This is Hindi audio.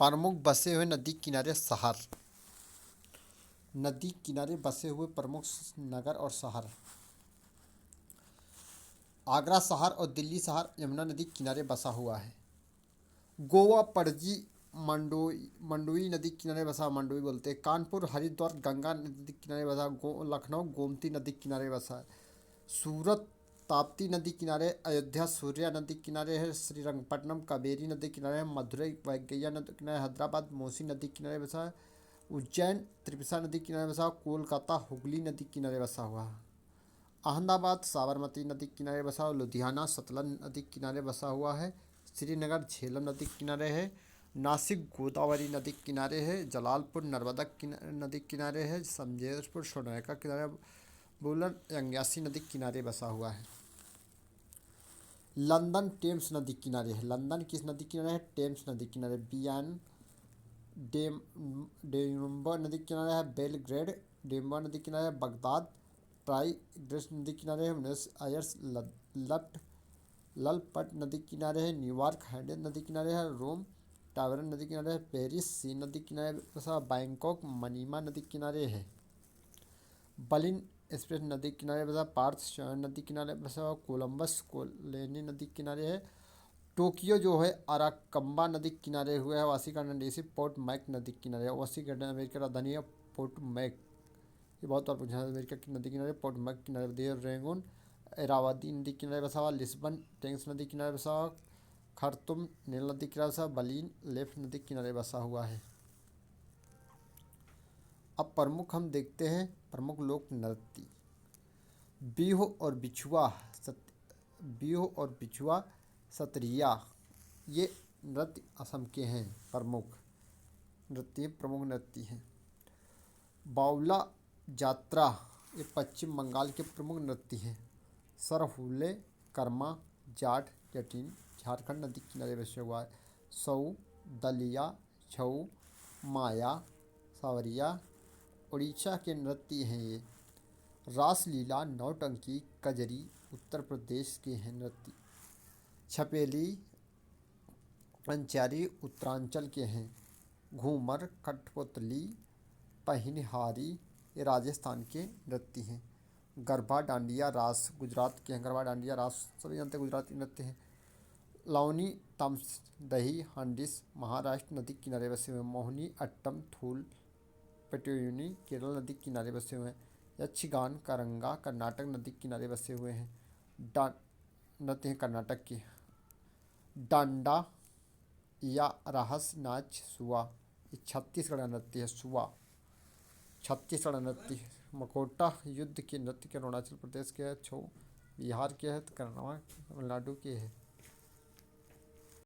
प्रमुख बसे हुए नदी किनारे शहर। नदी किनारे बसे हुए प्रमुख नगर और शहर। आगरा शहर और दिल्ली शहर यमुना नदी किनारे बसा हुआ है। गोवा पणजी मंडोई नदी किनारे बसा, मंडोई बोलते हैं। कानपुर हरिद्वार गंगा नदी किनारे बसा। लखनऊ गोमती नदी किनारे बसा है। सूरत ताप्ती नदी किनारे। अयोध्या सूर्या नदी किनारे है। श्रीरंगपट्टनम कावेरी नदी किनारे है। मदुरई वैगैया नदी किनारे। हैदराबाद मूसी नदी किनारे बसा है। उज्जैन त्रिपिसा नदी किनारे बसा। कोलकाता हुगली नदी किनारे बसा हुआ है। अहमदाबाद साबरमती नदी किनारे बसा हुआ। लुधियाना सतलज नदी किनारे बसा हुआ है। श्रीनगर झेलम नदी किनारे है। नासिक गोदावरी नदी किनारे है। जलालपुर नर्मदा नदी किनारे है। समजेरपुर सोनाइका किनारे। बुलन यंग्यासी नदी किनारे बसा हुआ है। लंदन टेम्स नदी किनारे है। लंदन किस नदी किनारे है? टेम्स नदी किनारे। बियान डेम्बा नदी किनारे है। बेलग्रेड डेम्बा नदी किनारे है। बगदाद टाइग्रिस नदी किनारे है। ब्यूनस आयर्स ललपट नदी किनारे है। न्यूयॉर्क हैडेड नदी किनारे है। रोम टावरन नदी किनारे है। पेरिस सी नदी किनारे बसा। बैंकॉक मनीमा नदी किनारे है। बलिन एक्सप्रेस नदी किनारे बसा। पार्थ शहर नदी किनारे बसा। कोलंबस कोलेनी नदी किनारे है। टोक्यो जो है अराकम्बा नदी किनारे हुए है। वाशिंगटन डीसी पोर्ट मैक नदी किनारे है। वाशिंगटन अमेरिका राजधानी है। पोर्ट मैक ये बहुत बार पूछा है। अमेरिका की नदी किनारे पोर्ट मैक किनारे दिए। रेंगून इरावदी नदी किनारे बसा हुआ। लिस्बन टेंस नदी किनारे बसा हुआ। खर्तुम नील नदी किनारे बसा। बलिन लेफ नदी किनारे बसा हुआ है। अब प्रमुख हम देखते हैं प्रमुख लोक नृत्य। बिहू और बिछुआ सतरिया ये नृत्य असम के हैं। प्रमुख नृत्य हैं। बाउला जात्रा ये पश्चिम बंगाल के प्रमुख नृत्य हैं। सरहुले कर्मा जाट जटिन झारखंड नदी किनारे बसे हुआ है। सऊ दलिया छऊ माया सावरिया उड़ीसा के नृत्य हैं ये। रासलीला नौटंकी कजरी उत्तर प्रदेश के हैं नृत्य। छपेली पंचारी उत्तरांचल के हैं। घूमर कठपुतली पहिनहारी ये राजस्थान के नृत्य हैं। गरबा डांडिया रास गुजरात के हैं। गरबा डांडिया रास सभी जानते हैं गुजराती नृत्य हैं। लावनी तम्स दही हांडिस महाराष्ट्र नदी किनारे बसे हुए हैं। मोहिनी अट्टम थूल पेट्यूनी केरल नदी किनारे बसे हुए हैं। यक्षगान करंगा कर्नाटक नदी किनारे बसे हुए हैं। नृत्य हैं कर्नाटक के। डांडा या रहस्य नाच सुआ ये छत्तीसगढ़ नृत्य है। सुआ छत्तीसगढ़ नृत्य। मकोटा युद्ध के नृत्य के अरुणाचल प्रदेश के है। छऊ बिहार के है। कर्नाटक तमिलनाडु के है।